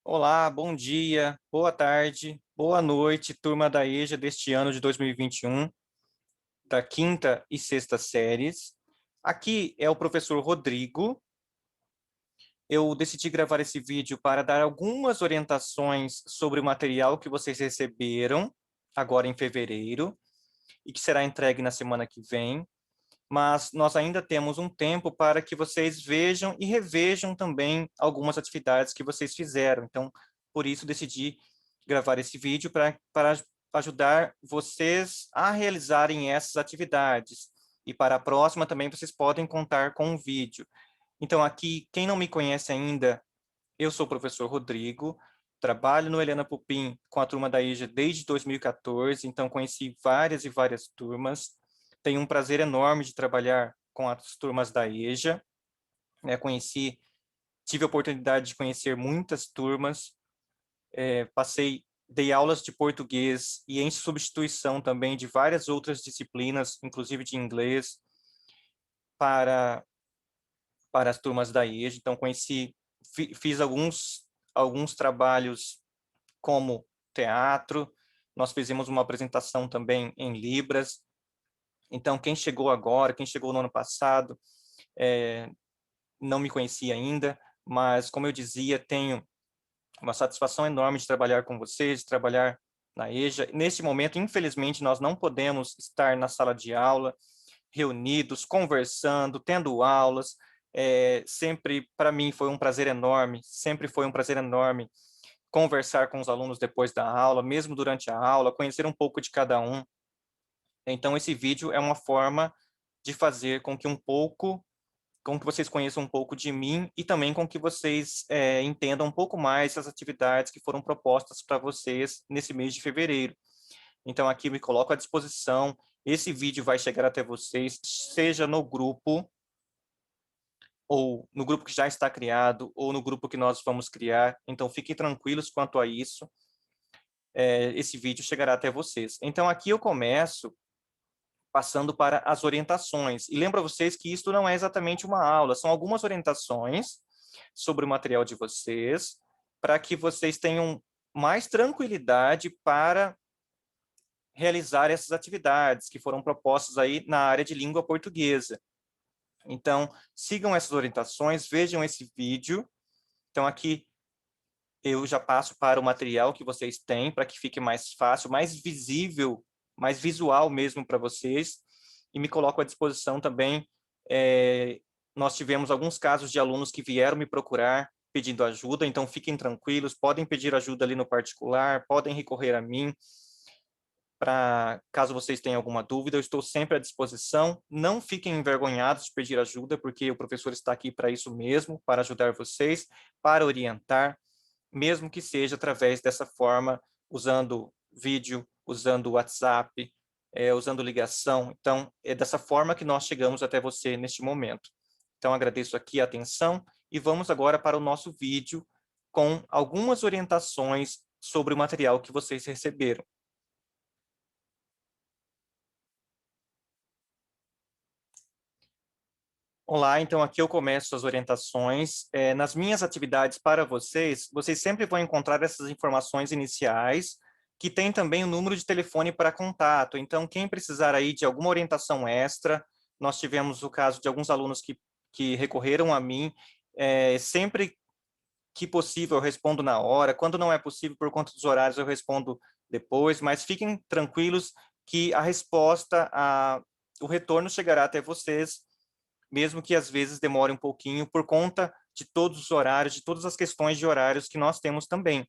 Olá, bom dia, boa tarde, boa noite, turma da EJA deste ano de 2021, da quinta e sexta séries. Aqui é o professor Rodrigo. Eu decidi gravar esse vídeo para dar algumas orientações sobre o material que vocês receberam agora em fevereiro e que será entregue na semana que vem. Mas nós ainda temos um tempo para que vocês vejam e revejam também algumas atividades que vocês fizeram. Então, por isso decidi gravar esse vídeo para ajudar vocês a realizarem essas atividades. E para a próxima também vocês podem contar com um vídeo. Então, aqui, quem não me conhece ainda, eu sou o professor Rodrigo, trabalho no Helena Pupim com a turma da EJA desde 2014, então conheci várias e várias turmas. Tenho um prazer enorme de trabalhar com as turmas da EJA, né? Tive a oportunidade de conhecer muitas turmas, dei aulas de português e em substituição também de várias outras disciplinas, inclusive de inglês, para, para as turmas da EJA. Então, fiz alguns trabalhos como teatro, nós fizemos uma apresentação também em Libras. Então, quem chegou agora, quem chegou no ano passado, é, não me conhecia ainda, mas, como eu dizia, tenho uma satisfação enorme de trabalhar com vocês, de trabalhar na EJA. Neste momento, infelizmente, nós não podemos estar na sala de aula, reunidos, conversando, tendo aulas. Sempre, para mim, foi um prazer enorme, sempre foi um prazer enorme conversar com os alunos depois da aula, mesmo durante a aula, conhecer um pouco de cada um. Então, esse vídeo é uma forma de fazer com que vocês conheçam um pouco de mim e também com que vocês entendam um pouco mais as atividades que foram propostas para vocês nesse mês de fevereiro. Então, aqui me coloco à disposição. Esse vídeo vai chegar até vocês, seja no grupo, ou no grupo que já está criado, ou no grupo que nós vamos criar. Então, fiquem tranquilos quanto a isso. Esse vídeo chegará até vocês. Então, aqui eu começo passando para as orientações. E lembro a vocês que isso não é exatamente uma aula, são algumas orientações sobre o material de vocês, para que vocês tenham mais tranquilidade para realizar essas atividades que foram propostas aí na área de língua portuguesa. Então, sigam essas orientações, vejam esse vídeo. Então, aqui eu já passo para o material que vocês têm, para que fique mais fácil, mais visível, mais visual mesmo para vocês, e me coloco à disposição também. Nós tivemos alguns casos de alunos que vieram me procurar pedindo ajuda, então fiquem tranquilos, podem pedir ajuda ali no particular, podem recorrer a mim, para caso vocês tenham alguma dúvida, eu estou sempre à disposição. Não fiquem envergonhados de pedir ajuda, porque o professor está aqui para isso mesmo, para ajudar vocês, para orientar, mesmo que seja através dessa forma, usando vídeo, usando WhatsApp, usando ligação. Então, é dessa forma que nós chegamos até você neste momento. Então, agradeço aqui a atenção e vamos agora para o nosso vídeo com algumas orientações sobre o material que vocês receberam. Olá, então aqui eu começo as orientações. Nas minhas atividades para vocês, vocês sempre vão encontrar essas informações iniciais, que tem também o número de telefone para contato. Então, quem precisar aí de alguma orientação extra, nós tivemos o caso de alguns alunos que recorreram a mim. Sempre que possível eu respondo na hora, quando não é possível por conta dos horários eu respondo depois, mas fiquem tranquilos que o retorno chegará até vocês, mesmo que às vezes demore um pouquinho por conta de todos os horários, de todas as questões de horários que nós temos também.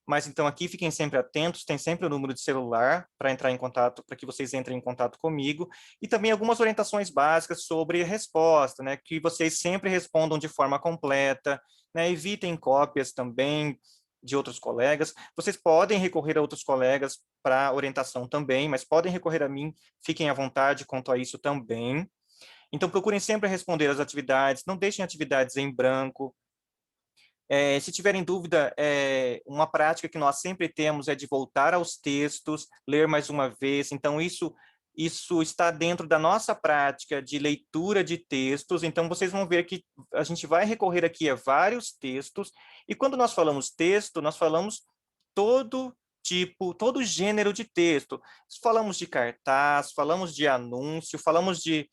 Mas então aqui fiquem sempre atentos, tem sempre o número de celular para entrar em contato, para que vocês entrem em contato comigo, e também algumas orientações básicas sobre a resposta, né, que vocês sempre respondam de forma completa, né, evitem cópias também de outros colegas. Vocês podem recorrer a outros colegas para orientação também, mas podem recorrer a mim, fiquem à vontade quanto a isso também. Então, procurem sempre responder as atividades, não deixem atividades em branco. Se tiverem dúvida, uma prática que nós sempre temos é de voltar aos textos, ler mais uma vez. Então, isso isso está dentro da nossa prática de leitura de textos, então vocês vão ver que a gente vai recorrer aqui a vários textos, e quando nós falamos texto, nós falamos todo tipo, todo gênero de texto. Falamos de cartaz, falamos de anúncio, falamos de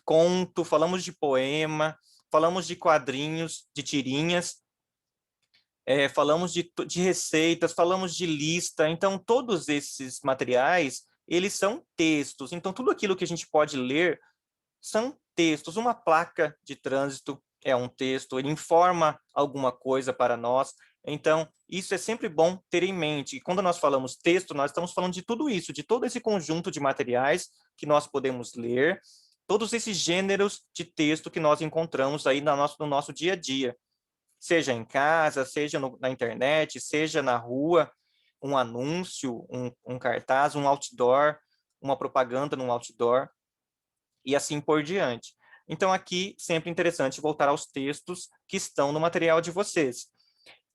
conto, falamos de poema, falamos de quadrinhos, de tirinhas, falamos de receitas, falamos de lista. Então, todos esses materiais, eles são textos. Então, tudo aquilo que a gente pode ler são textos. Uma placa de trânsito é um texto, ele informa alguma coisa para nós. Então, isso é sempre bom ter em mente. E quando nós falamos texto, nós estamos falando de tudo isso, de todo esse conjunto de materiais que nós podemos ler, todos esses gêneros de texto que nós encontramos aí no nosso dia a dia, seja em casa, seja na internet, seja na rua, um anúncio, um cartaz, um outdoor, uma propaganda num outdoor, e assim por diante. Então, aqui, sempre interessante voltar aos textos que estão no material de vocês.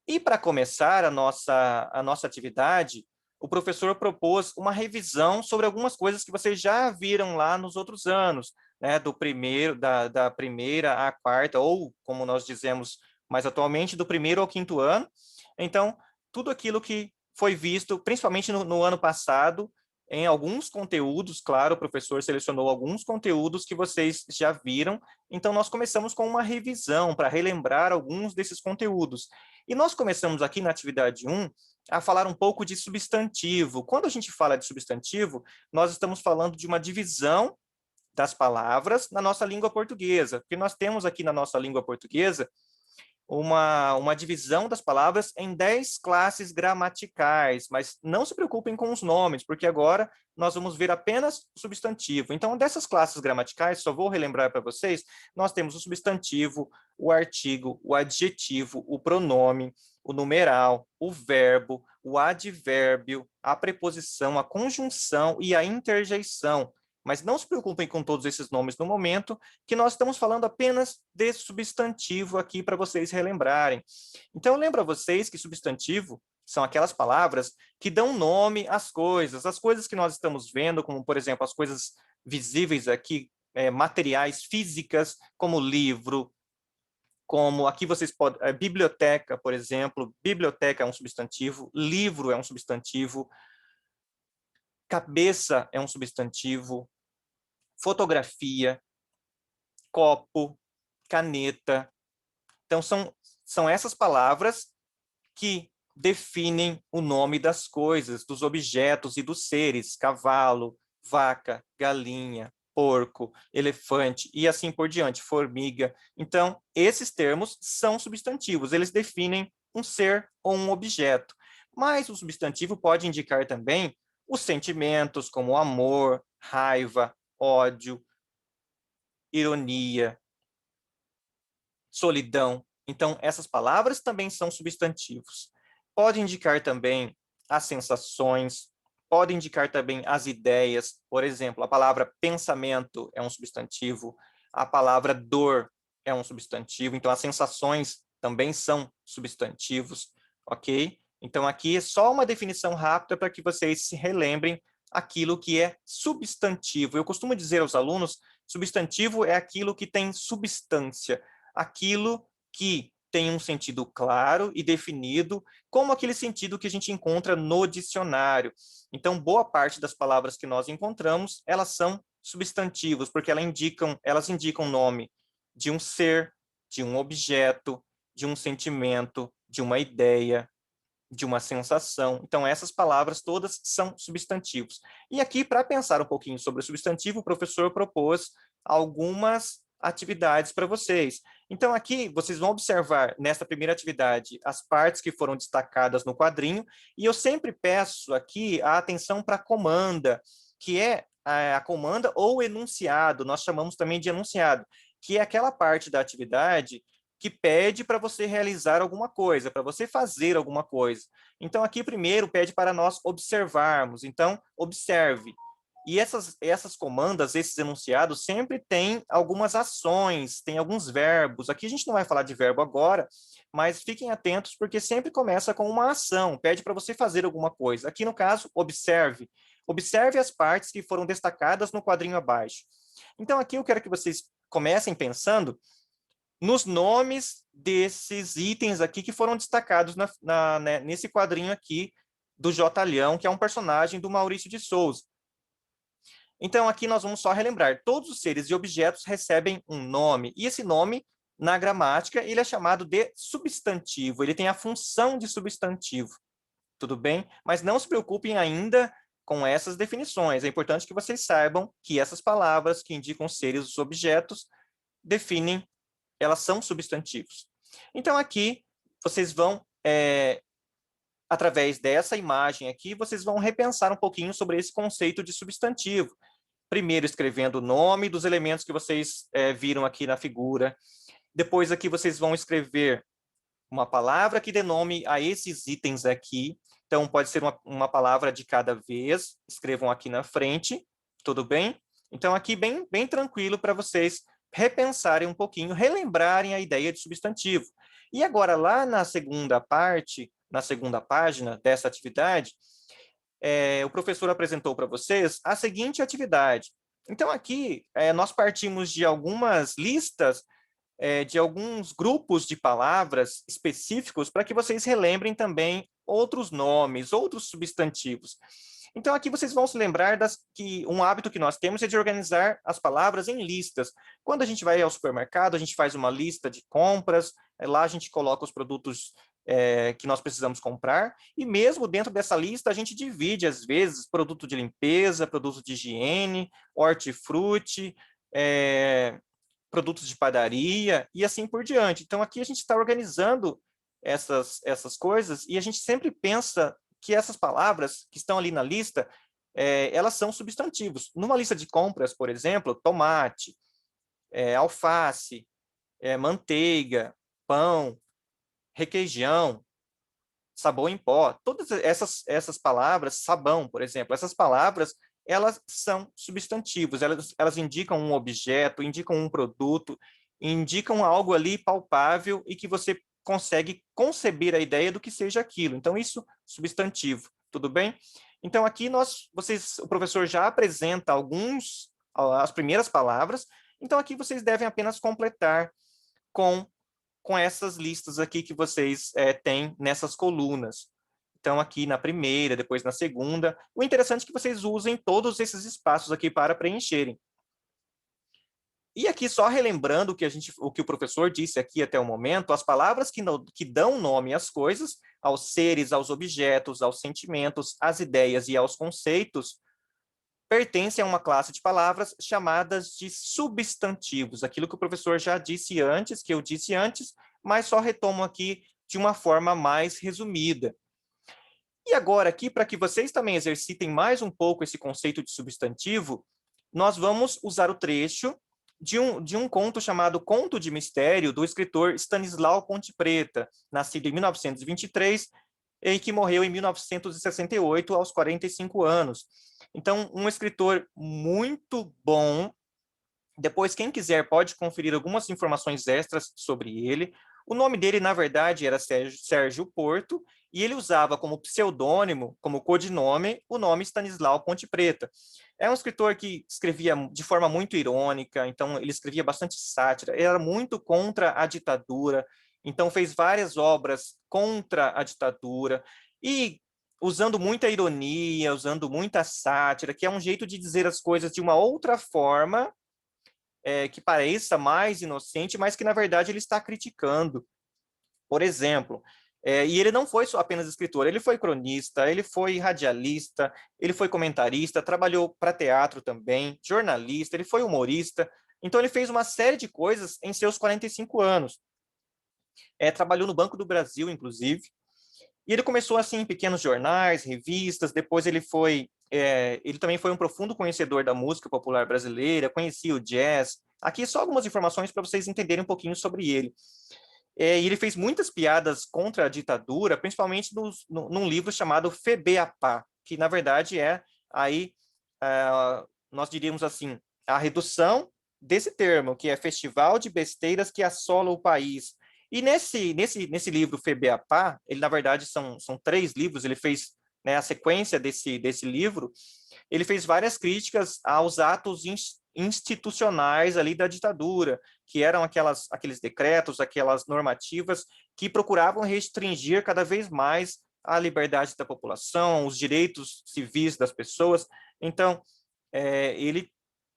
E para começar a nossa atividade, o professor propôs uma revisão sobre algumas coisas que vocês já viram lá nos outros anos, né, da primeira à quarta, ou como nós dizemos mais atualmente, do primeiro ao quinto ano. Então, tudo aquilo que foi visto, principalmente no ano passado, em alguns conteúdos, claro, o professor selecionou alguns conteúdos que vocês já viram, então nós começamos com uma revisão para relembrar alguns desses conteúdos. E nós começamos aqui na atividade 1 a falar um pouco de substantivo. Quando a gente fala de substantivo, nós estamos falando de uma divisão das palavras na nossa língua portuguesa, porque nós temos aqui na nossa língua portuguesa uma divisão das palavras em 10 classes gramaticais, mas não se preocupem com os nomes, porque agora nós vamos ver apenas o substantivo. Então, dessas classes gramaticais, só vou relembrar para vocês, nós temos o substantivo, o artigo, o adjetivo, o pronome, o numeral, o verbo, o advérbio, a preposição, a conjunção e a interjeição. Mas não se preocupem com todos esses nomes no momento, que nós estamos falando apenas de substantivo aqui para vocês relembrarem. Então, eu lembro a vocês que substantivo são aquelas palavras que dão nome às coisas. As coisas que nós estamos vendo, como, por exemplo, as coisas visíveis aqui, materiais, físicas, como livro, como aqui vocês podem... biblioteca, por exemplo. Biblioteca é um substantivo, livro é um substantivo, cabeça é um substantivo, fotografia, copo, caneta. Então, são essas palavras que definem o nome das coisas, dos objetos e dos seres: cavalo, vaca, galinha, porco, elefante e assim por diante, formiga. Então, esses termos são substantivos, eles definem um ser ou um objeto. Mas o substantivo pode indicar também os sentimentos, como amor, raiva, ódio, ironia, solidão. Então, essas palavras também são substantivos. Pode indicar também as sensações, pode indicar também as ideias. Por exemplo, a palavra pensamento é um substantivo, a palavra dor é um substantivo, então as sensações também são substantivos, ok? Então, aqui é só uma definição rápida para que vocês se relembrem aquilo que é substantivo. Eu costumo dizer aos alunos, substantivo é aquilo que tem substância, aquilo que tem um sentido claro e definido, como aquele sentido que a gente encontra no dicionário. Então, boa parte das palavras que nós encontramos, elas são substantivos, porque elas indicam o nome de um ser, de um objeto, de um sentimento, de uma ideia, de uma sensação. Então, essas palavras todas são substantivos. E aqui, para pensar um pouquinho sobre o substantivo, o professor propôs algumas atividades para vocês. Então, aqui, vocês vão observar, nessa primeira atividade, as partes que foram destacadas no quadrinho, e eu sempre peço aqui a atenção para a comanda, que é a comanda ou enunciado, nós chamamos também de enunciado, que é aquela parte da atividade que pede para você realizar alguma coisa, para você fazer alguma coisa. Então, aqui primeiro pede para nós observarmos. Então, observe. E essas comandas, esses enunciados, sempre têm algumas ações, tem alguns verbos. Aqui a gente não vai falar de verbo agora, mas fiquem atentos, porque sempre começa com uma ação, pede para você fazer alguma coisa. Aqui, no caso, observe. Observe as partes que foram destacadas no quadrinho abaixo. Então, aqui eu quero que vocês comecem pensando nos nomes desses itens aqui que foram destacados né, nesse quadrinho aqui do J. Leão, que é um personagem do Maurício de Souza. Então, aqui nós vamos só relembrar. Todos os seres e objetos recebem um nome, e esse nome, na gramática, ele é chamado de substantivo. Ele tem a função de substantivo. Tudo bem? Mas não se preocupem ainda com essas definições. É importante que vocês saibam que essas palavras que indicam seres e objetos definem, elas são substantivos. Então, aqui, vocês vão, através dessa imagem aqui, vocês vão repensar um pouquinho sobre esse conceito de substantivo. Primeiro, escrevendo o nome dos elementos que vocês viram aqui na figura. Depois, aqui, vocês vão escrever uma palavra que dê nome a esses itens aqui. Então, pode ser uma palavra de cada vez. Escrevam aqui na frente, tudo bem? Então, aqui bem tranquilo para vocês repensarem um pouquinho, relembrarem a ideia de substantivo. E agora, lá na segunda parte, na segunda página dessa atividade, o professor apresentou para vocês a seguinte atividade. Então, aqui, nós partimos de algumas listas de alguns grupos de palavras específicos para que vocês relembrem também outros nomes, outros substantivos. Então, aqui vocês vão se lembrar que um hábito que nós temos é de organizar as palavras em listas. Quando a gente vai ao supermercado, a gente faz uma lista de compras, lá a gente coloca os produtos que nós precisamos comprar, e mesmo dentro dessa lista a gente divide, às vezes, produto de limpeza, produto de higiene, hortifruti, produtos de padaria e assim por diante. Então, aqui a gente está organizando essas coisas e a gente sempre pensa que essas palavras que estão ali na lista, elas são substantivos. Numa lista de compras, por exemplo, tomate, alface, manteiga, pão, requeijão, sabão em pó, todas essas palavras, sabão, por exemplo, essas palavras, elas são substantivos, elas indicam um objeto, indicam um produto, indicam algo ali palpável e que você consegue conceber a ideia do que seja aquilo. Então, isso, substantivo, tudo bem? Então, aqui o professor já apresenta as primeiras palavras, então aqui vocês devem apenas completar com essas listas aqui que vocês têm nessas colunas. Então, aqui na primeira, depois na segunda. O interessante é que vocês usem todos esses espaços aqui para preencherem. E aqui, só relembrando o que o professor disse aqui até o momento, as palavras que dão nome às coisas, aos seres, aos objetos, aos sentimentos, às ideias e aos conceitos, pertencem a uma classe de palavras chamadas de substantivos. Aquilo que o professor já disse antes, que eu disse antes, mas só retomo aqui de uma forma mais resumida. E agora aqui, para que vocês também exercitem mais um pouco esse conceito de substantivo, nós vamos usar o trecho de um conto chamado Conto de Mistério, do escritor Stanislau Ponte Preta, nascido em 1923 e que morreu em 1968, aos 45 anos. Então, um escritor muito bom. Depois, quem quiser pode conferir algumas informações extras sobre ele. O nome dele, na verdade, era Sérgio Porto, e ele usava como pseudônimo, como codinome, o nome Stanislau Ponte Preta. É um escritor que escrevia de forma muito irônica, então ele escrevia bastante sátira, ele era muito contra a ditadura, então fez várias obras contra a ditadura, e usando muita ironia, usando muita sátira, que é um jeito de dizer as coisas de uma outra forma, que pareça mais inocente, mas que, na verdade, ele está criticando. Por exemplo, e ele não foi só apenas escritor, ele foi cronista, ele foi radialista, ele foi comentarista, trabalhou para teatro também, jornalista, ele foi humorista. Então, ele fez uma série de coisas em seus 45 anos. Trabalhou no Banco do Brasil, inclusive. E ele começou assim em pequenos jornais, revistas, depois ele também foi um profundo conhecedor da música popular brasileira, conhecia o jazz. Aqui só algumas informações para vocês entenderem um pouquinho sobre ele. E ele fez muitas piadas contra a ditadura, principalmente num livro chamado FEBEAPÁ, que na verdade nós diríamos assim, a redução desse termo, que é Festival de Besteiras que Assola o País. E nesse livro FEBEAPÁ, ele na verdade são 3 livros, ele fez né, a sequência desse livro, ele fez várias críticas aos atos institucionais ali da ditadura, que eram aqueles decretos, aquelas normativas que procuravam restringir cada vez mais a liberdade da população, os direitos civis das pessoas. Então, ele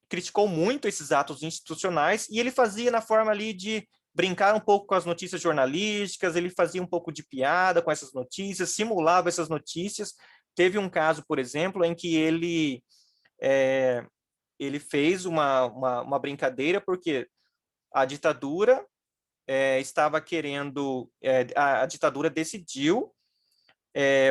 criticou muito esses atos institucionais e ele fazia na forma ali de brincar um pouco com as notícias jornalísticas, ele fazia um pouco de piada com essas notícias, simulava essas notícias. Teve um caso, por exemplo, em que ele fez uma brincadeira porque a ditadura estava querendo, a ditadura decidiu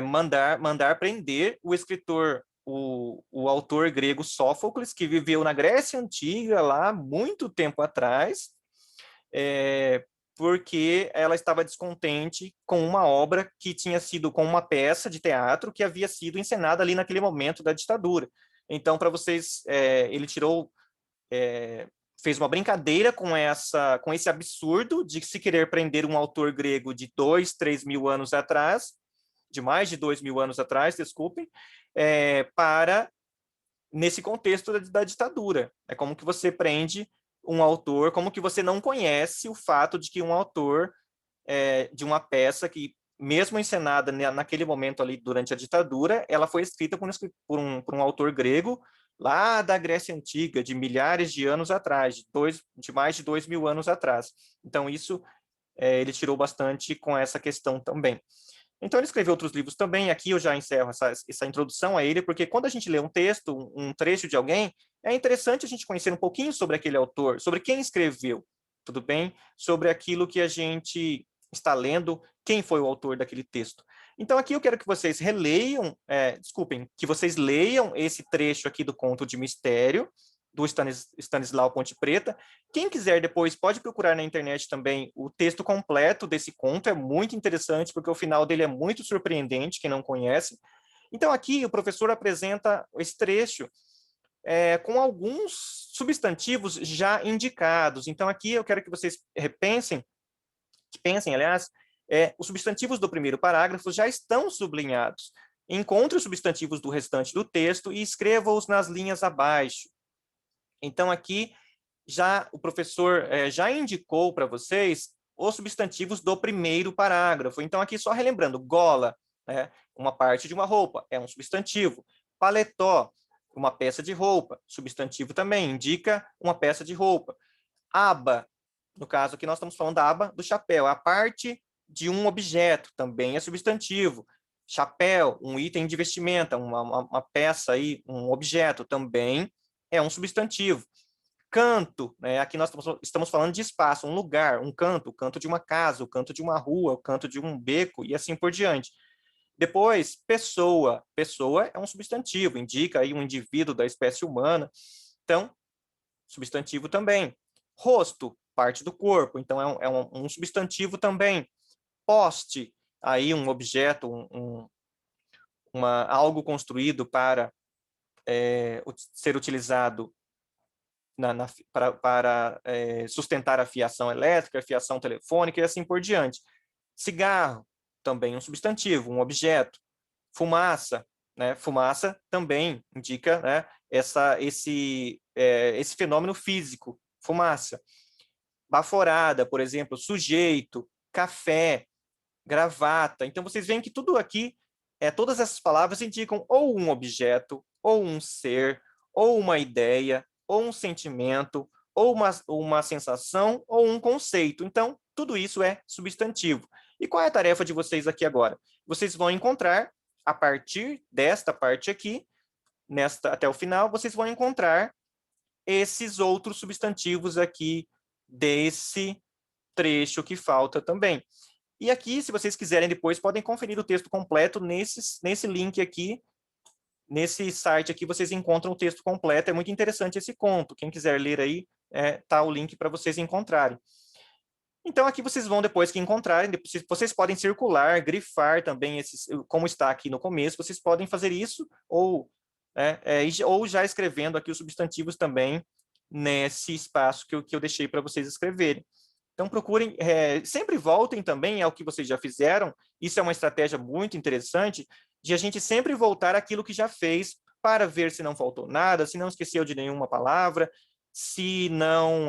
mandar prender o escritor, o autor grego Sófocles, que viveu na Grécia Antiga, lá muito tempo atrás, porque ela estava descontente com uma obra que tinha sido, com uma peça de teatro que havia sido encenada ali naquele momento da ditadura. Então, para vocês, ele fez uma brincadeira com esse absurdo de se querer prender um autor grego de 2, 3 mil anos atrás, de mais de 2 mil anos atrás, desculpem, para nesse contexto da ditadura. É como que você prende um autor, como que você não conhece o fato de que um autor de uma peça que, mesmo encenada naquele momento ali durante a ditadura, ela foi escrita por um autor grego lá da Grécia Antiga, de milhares de anos atrás, de mais de 2 mil anos atrás. Então, isso ele tirou bastante com essa questão também. Então, ele escreveu outros livros também. Aqui eu já encerro essa introdução a ele, porque quando a gente lê um texto, um trecho de alguém, é interessante a gente conhecer um pouquinho sobre aquele autor, sobre quem escreveu, tudo bem? Sobre aquilo que a gente está lendo, quem foi o autor daquele texto. Então, aqui eu quero que vocês releiam, que vocês leiam esse trecho aqui do Conto de Mistério, do Stanislau Ponte Preta. Quem quiser depois pode procurar na internet também o texto completo desse conto, é muito interessante, porque o final dele é muito surpreendente, quem não conhece. Então, aqui o professor apresenta esse trecho com alguns substantivos já indicados. Então, aqui eu quero que vocês pensem, aliás, os substantivos do primeiro parágrafo já estão sublinhados. Encontre os substantivos do restante do texto e escreva-os nas linhas abaixo. Então, aqui, o professor já indicou para vocês os substantivos do primeiro parágrafo. Então, aqui só relembrando, gola, uma parte de uma roupa, é um substantivo. Paletó, uma peça de roupa, substantivo também, indica uma peça de roupa. Aba, no caso aqui nós estamos falando da aba do chapéu, a parte de um objeto, também é substantivo. Chapéu, um item de vestimenta, uma peça aí, um objeto, também é um substantivo. Canto, aqui nós estamos falando de espaço, um lugar, um canto, o canto de uma casa, o canto de uma rua, o canto de um beco e assim por diante. Depois, pessoa. Pessoa é um substantivo, indica aí um indivíduo da espécie humana. Então, substantivo também. Rosto, parte do corpo, então é um substantivo também. Poste, aí um objeto, algo construído para ser utilizado para sustentar a fiação elétrica, a fiação telefônica e assim por diante. Cigarro, também um substantivo, um objeto. Fumaça, fumaça também indica esse fenômeno físico, fumaça. Baforada, por exemplo, sujeito, café, gravata. Então, vocês veem que tudo aqui, todas essas palavras indicam ou um objeto, ou um ser, ou uma ideia, ou um sentimento, ou uma sensação, ou um conceito. Então, tudo isso é substantivo. E qual é a tarefa de vocês aqui agora? Vocês vão encontrar, a partir desta parte aqui, até o final, vocês vão encontrar esses outros substantivos aqui desse trecho que falta também. E aqui, se vocês quiserem depois, podem conferir o texto completo nesse link aqui, nesse site aqui vocês encontram o texto completo, é muito interessante esse conto. Quem quiser ler aí, tá o link para vocês encontrarem. Então, aqui vocês vão, depois que encontrarem, vocês podem circular, grifar também, como está aqui no começo, vocês podem fazer isso, ou já escrevendo aqui os substantivos também, nesse espaço que eu deixei para vocês escreverem. Então, procurem, sempre voltem também ao que vocês já fizeram, isso é uma estratégia muito interessante, de a gente sempre voltar àquilo que já fez para ver se não faltou nada, se não esqueceu de nenhuma palavra, se não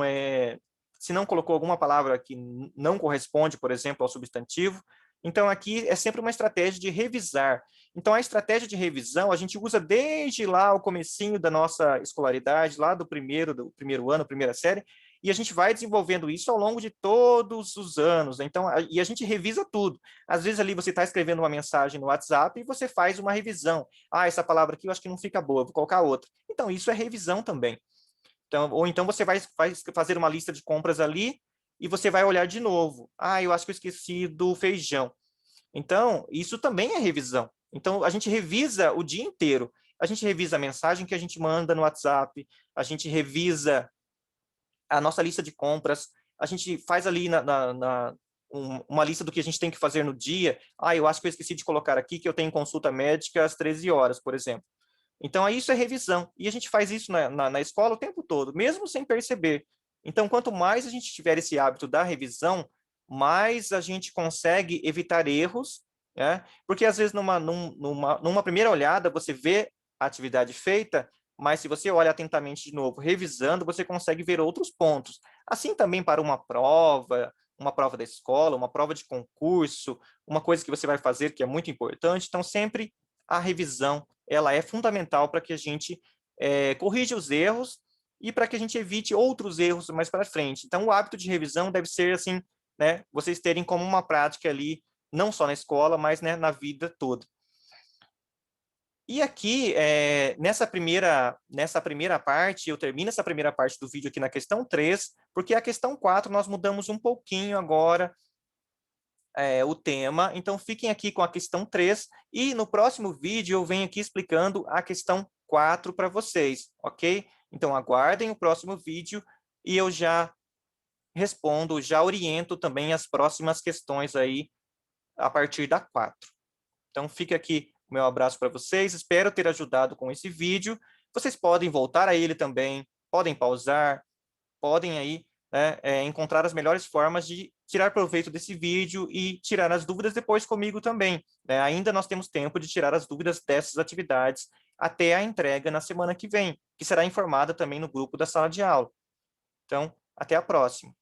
colocou alguma palavra que não corresponde, por exemplo, ao substantivo. Então, aqui é sempre uma estratégia de revisar. Então, a estratégia de revisão a gente usa desde lá o comecinho da nossa escolaridade, lá do primeiro ano, primeira série, e a gente vai desenvolvendo isso ao longo de todos os anos, né? Então, e a gente revisa tudo. Às vezes ali você está escrevendo uma mensagem no WhatsApp e você faz uma revisão. Ah, essa palavra aqui eu acho que não fica boa, vou colocar outra. Então, isso é revisão também. Então, ou então você vai fazer uma lista de compras ali e você vai olhar de novo. Ah, eu acho que eu esqueci do feijão. Então, isso também é revisão. Então, a gente revisa o dia inteiro. A gente revisa a mensagem que a gente manda no WhatsApp, a gente revisa a nossa lista de compras, a gente faz ali uma lista do que a gente tem que fazer no dia. Ah, eu acho que eu esqueci de colocar aqui que eu tenho consulta médica às 13 horas, por exemplo. Então, aí isso é revisão. E a gente faz isso na escola o tempo todo, mesmo sem perceber. Então, quanto mais a gente tiver esse hábito da revisão, mais a gente consegue evitar erros, né? Porque às vezes numa primeira olhada você vê a atividade feita, mas se você olha atentamente de novo, revisando, você consegue ver outros pontos. Assim também para uma prova da escola, uma prova de concurso, uma coisa que você vai fazer que é muito importante. Então, sempre a revisão ela é fundamental para que a gente corrija os erros e para que a gente evite outros erros mais para frente. Então, o hábito de revisão deve ser assim, né, vocês terem como uma prática ali, não só na escola, mas, né, na vida toda. E aqui, nessa primeira parte, eu termino essa primeira parte do vídeo aqui na questão 3, porque a questão 4 nós mudamos um pouquinho agora o tema. Então, fiquem aqui com a questão 3 e no próximo vídeo eu venho aqui explicando a questão 4 para vocês, ok? Então, aguardem o próximo vídeo e eu já respondo, já oriento também as próximas questões aí a partir da 4. Então, fica aqui o meu abraço para vocês. Espero ter ajudado com esse vídeo. Vocês podem voltar a ele também, podem pausar, podem aí, né, encontrar as melhores formas de tirar proveito desse vídeo e tirar as dúvidas depois comigo também, né? Ainda nós temos tempo de tirar as dúvidas dessas atividades até a entrega na semana que vem, que será informada também no grupo da sala de aula. Então, até a próxima.